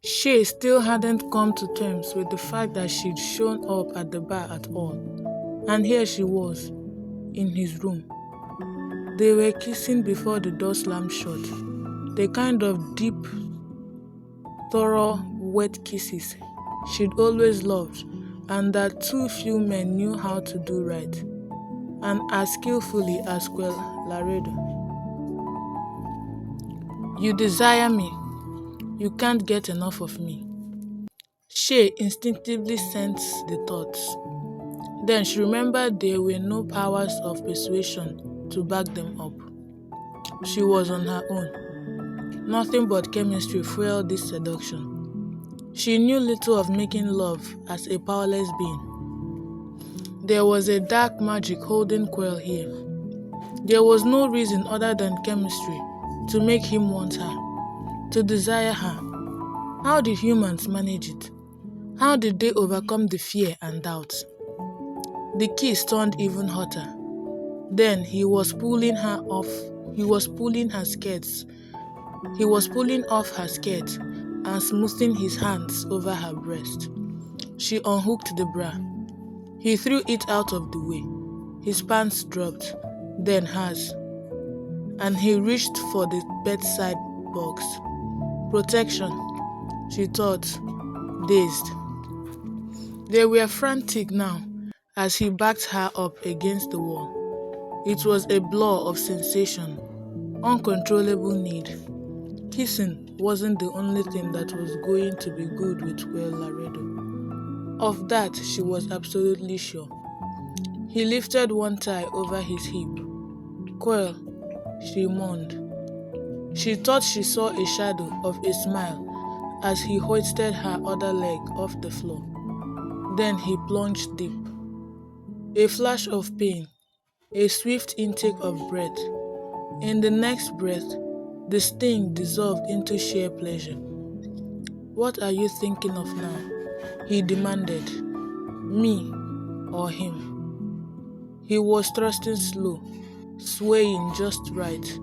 Shay still hadn't come to terms with the fact that she'd shown up at the bar at all, and here she was, in his room. They were kissing before the door slammed shut, the kind of deep, thorough, wet kisses she'd always loved, and that too few men knew how to do right, and as skillfully as Quel Laredo. You desire me. You can't get enough of me. Shay instinctively sensed the thoughts. Then she remembered there were no powers of persuasion to back them up. She was on her own. Nothing but chemistry fueled this seduction. She knew little of making love as a powerless being. There was a dark magic holding Quell here. There was no reason other than chemistry to make him want her, to desire her. How did humans manage it? How did they overcome the fear and doubt? The kiss turned even hotter. Then he was pulling her off. He was pulling her skirts. He was pulling off her skirt and smoothing his hands over her breast. She unhooked the bra. He threw it out of the way. His pants dropped, then hers, and he reached for the bedside box. Protection, she thought, dazed. They were frantic now as he backed her up against the wall. It was a blur of sensation, uncontrollable need. Kissing wasn't the only thing that was going to be good with Quell Laredo. Of that she was absolutely sure. He lifted one thigh over his hip. Quell, she moaned. She thought she saw a shadow of a smile as he hoisted her other leg off the floor. Then he plunged deep. A flash of pain, a swift intake of breath. In the next breath, the sting dissolved into sheer pleasure. "What are you thinking of now?" he demanded. "Me or him?" He was thrusting slow, swaying just right.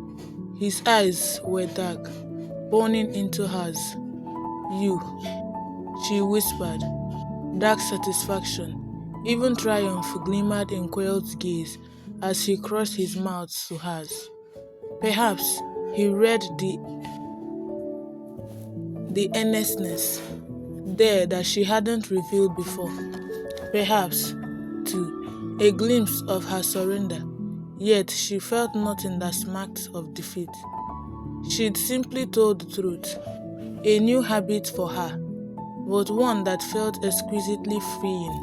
His eyes were dark, burning into hers. "You," she whispered. Dark satisfaction, even triumph glimmered in Quell's gaze as he crossed his mouth to hers. Perhaps he read the earnestness there that she hadn't revealed before. Perhaps, too, a glimpse of her surrender, yet she felt nothing that smacked of defeat. She'd simply told the truth, a new habit for her, but one that felt exquisitely freeing.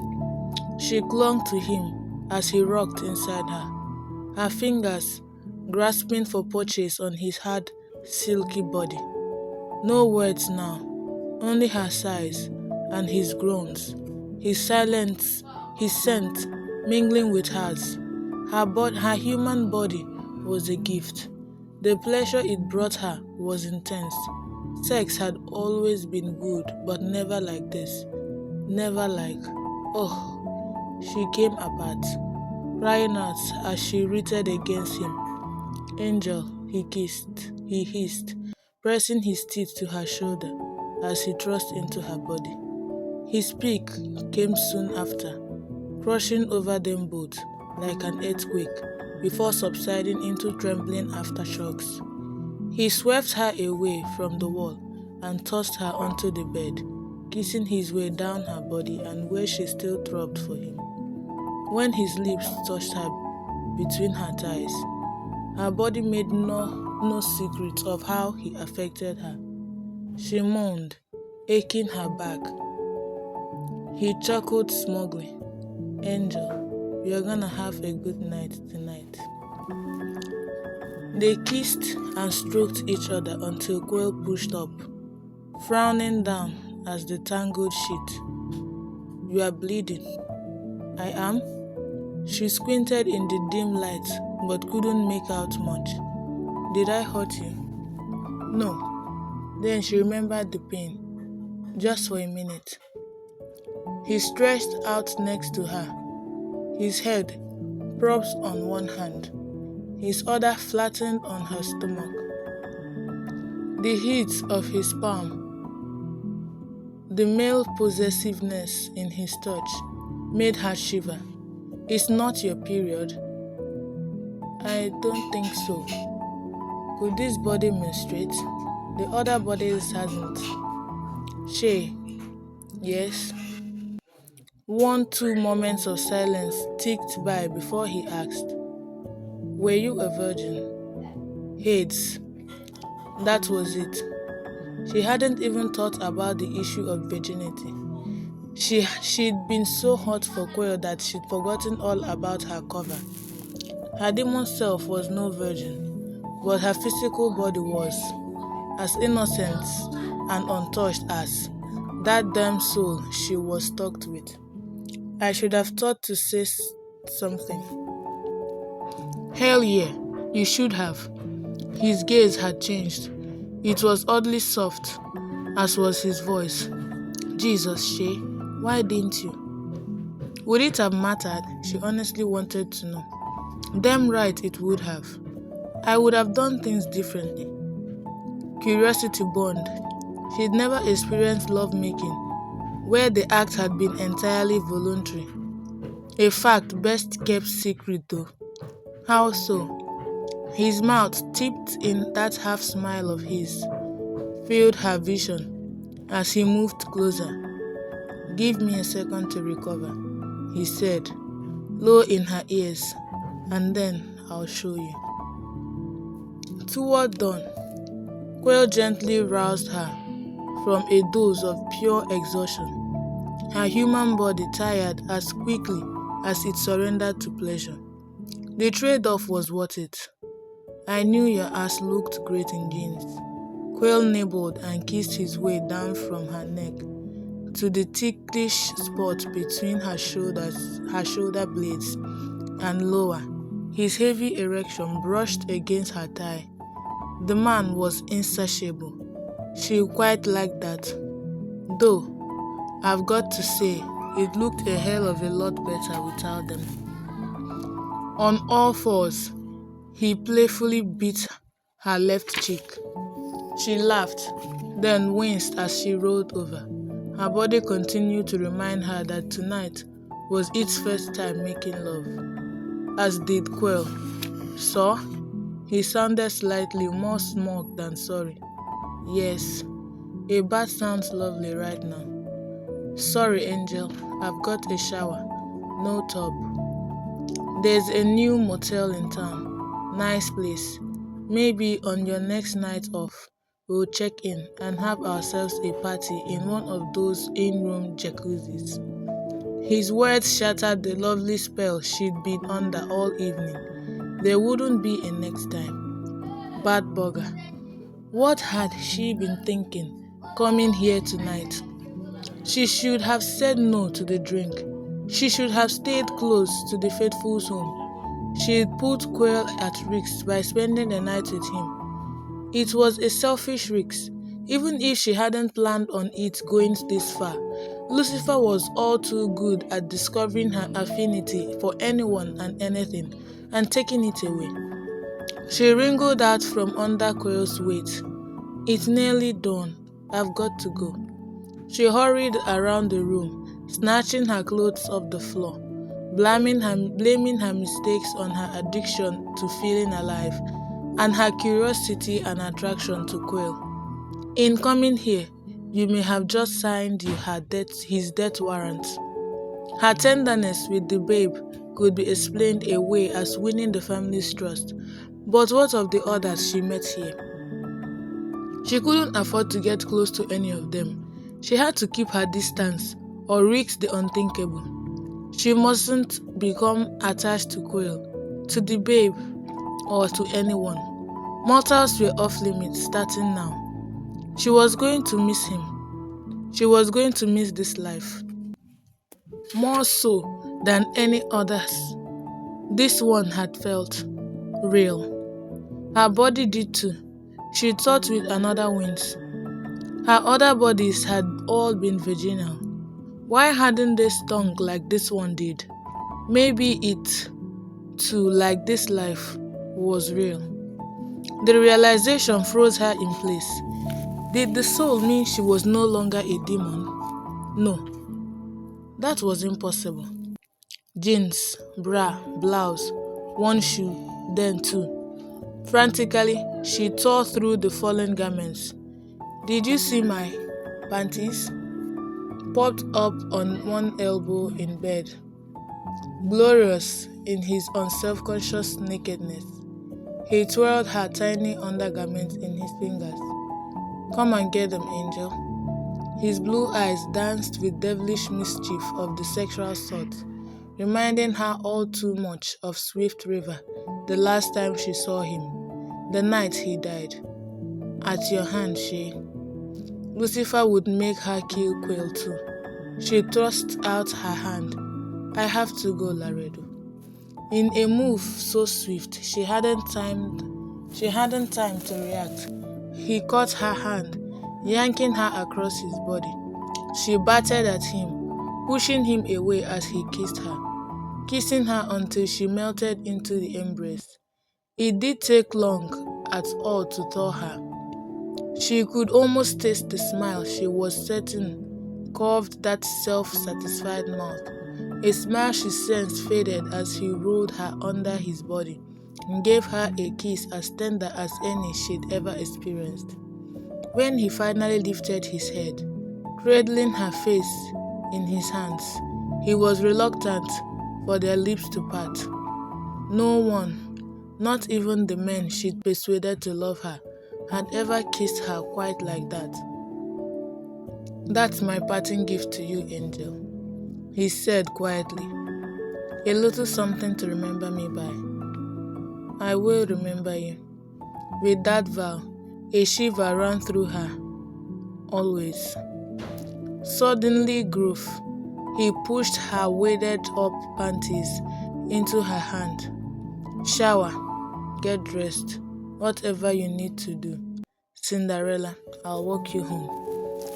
She clung to him as he rocked inside her, her fingers grasping for purchase on his hard, silky body. No words now, only her sighs and his groans, his silence, his scent mingling with hers. Her human body was a gift. The pleasure it brought her was intense. Sex had always been good, but never like this. Never like, oh. She came apart, crying out as she writhed against him. "Angel," he hissed, pressing his teeth to her shoulder as he thrust into her body. His peak came soon after, crushing over them both like an earthquake before subsiding into trembling aftershocks. He swept her away from the wall and tossed her onto the bed, kissing his way down her body and where she still throbbed for him. When his lips touched her between her thighs, her body made no secret of how he affected her. She moaned, aching her back. He chuckled smugly. "Angel, you're gonna have a good night tonight." They kissed and stroked each other until Quell pushed up, frowning down as the tangled sheet. "You are bleeding." "I am?" She squinted in the dim light but couldn't make out much. "Did I hurt you?" "No." Then she remembered the pain, just for a minute. He stretched out next to her, his head propped on one hand, his other flattened on her stomach. The heat of his palm The male possessiveness in his touch made her shiver. It's not your period. I don't think so. Could this body menstruate? The other bodies hasn't. Shay, yes. 1, 2 moments of silence ticked by before he asked, were you a virgin? Hades. That was it. She hadn't even thought about the issue of virginity. She'd been so hot for Quail that she'd forgotten all about her cover. Her demon self was no virgin, but her physical body was, as innocent and untouched as that damn soul she was stocked with. I should have thought to say something. Hell yeah, you should have. His gaze had changed. It was oddly soft, as was his voice. Jesus, Shay, why didn't you? Would it have mattered? She honestly wanted to know. Damn right it would have. I would have done things differently. Curiosity burned. She'd never experienced lovemaking, where the act had been entirely voluntary. A fact best kept secret though. How so? His mouth, tipped in that half smile of his, filled her vision as he moved closer. Give me a second to recover, he said, low in her ears, and then I'll show you. Toward dawn, Quail gently roused her from a doze of pure exhaustion, her human body tired as quickly as it surrendered to pleasure. The trade-off was worth it. I knew your ass looked great in jeans. Quail nibbled and kissed his way down from her neck to the ticklish spot between her shoulder blades and lower. His heavy erection brushed against her thigh. The man was insatiable. She quite liked that. Though, I've got to say, it looked a hell of a lot better without them. On all fours, he playfully beat her left cheek. She laughed, then winced as she rolled over. Her body continued to remind her that tonight was its first time making love. As did Quail. So, he sounded slightly more smug than sorry. Yes, a bath sounds lovely right now. Sorry, Angel, I've got a shower. No tub. There's a new motel in town. Nice place. Maybe on your next night off, we'll check in and have ourselves a party in one of those in-room jacuzzis. His words shattered the lovely spell she'd been under all evening. There wouldn't be a next time. Bad bugger. What had she been thinking, coming here tonight? She should have said no to the drink. She should have stayed close to the faithful's home. She'd put Quail at risk by spending the night with him. It was a selfish risk. Even if she hadn't planned on it going this far, Lucifer was all too good at discovering her affinity for anyone and anything and taking it away. She wriggled out from under Quail's weight. It's nearly dawn. I've got to go. She hurried around the room, snatching her clothes off the floor, blaming her mistakes on her addiction to feeling alive, and her curiosity and attraction to Quail. In coming here, you may have just signed his death warrant. Her tenderness with the babe could be explained away as winning the family's trust, but what of the others she met here? She couldn't afford to get close to any of them. She had to keep her distance or risk the unthinkable. She mustn't become attached to Quail, to the babe, or to anyone. Mortals were off limits starting now. She was going to miss him. She was going to miss this life. More so than any others. This one had felt real. Her body did too. She thought with another wince. Her other bodies had all been virginal. Why hadn't they stung like this one did? Maybe it, too, like this life, was real. The realization froze her in place. Did the soul mean she was no longer a demon? No, that was impossible. Jeans, bra, blouse, one shoe, then two. Frantically, she tore through the fallen garments. Did you see my panties? Popped up on one elbow in bed, glorious in his unself-conscious nakedness. He twirled her tiny undergarments in his fingers. Come and get them, Angel. His blue eyes danced with devilish mischief of the sexual sort, reminding her all too much of Swift River the last time she saw him, the night he died. At your hand, she. Lucifer would make her kill Quail too. She thrust out her hand. I have to go, Laredo. In a move so swift she hadn't time to react. He caught her hand, yanking her across his body. She battered at him, pushing him away as he kissed her, kissing her until she melted into the embrace. It did take long at all to thaw her. She could almost taste the smile she was certain curved that self-satisfied mouth, a smile she sensed faded as he rolled her under his body and gave her a kiss as tender as any she'd ever experienced. When he finally lifted his head, cradling her face in his hands, he was reluctant for their lips to part. No one, not even the men she'd persuaded to love her, had ever kissed her quite like that. That's my parting gift to you, Angel, he said quietly. A little something to remember me by. I will remember you. With that vow, a shiver ran through her. Always. Suddenly gruff, he pushed her waded-up panties into her hand. Shower, get dressed, whatever you need to do. Cinderella, I'll walk you home.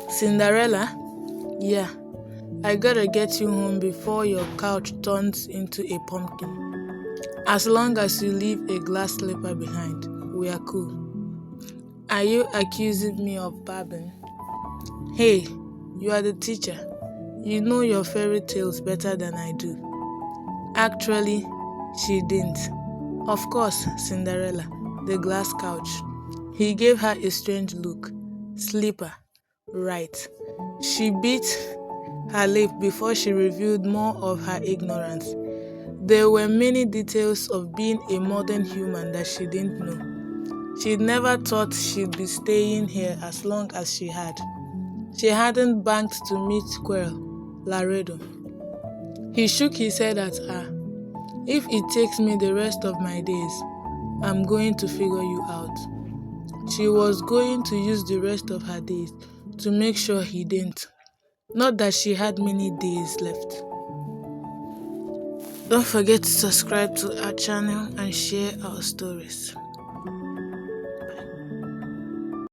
Cinderella? Yeah, I gotta get you home before your couch turns into a pumpkin. As long as you leave a glass slipper behind, we are cool. Are you accusing me of babbling? Hey, you are the teacher. You know your fairy tales better than I do. Actually, she didn't. Of course, Cinderella, the glass couch. He gave her a strange look. Slipper. Right. She bit her lip before she revealed more of her ignorance. There were many details of being a modern human that she didn't know. She'd never thought she'd be staying here as long as she had. She hadn't banked to meet Quirrell, Laredo. He shook his head at her. If it takes me the rest of my days, I'm going to figure you out. She was going to use the rest of her days to make sure he didn't. Not that she had many days left. Don't forget to subscribe to our channel and share our stories.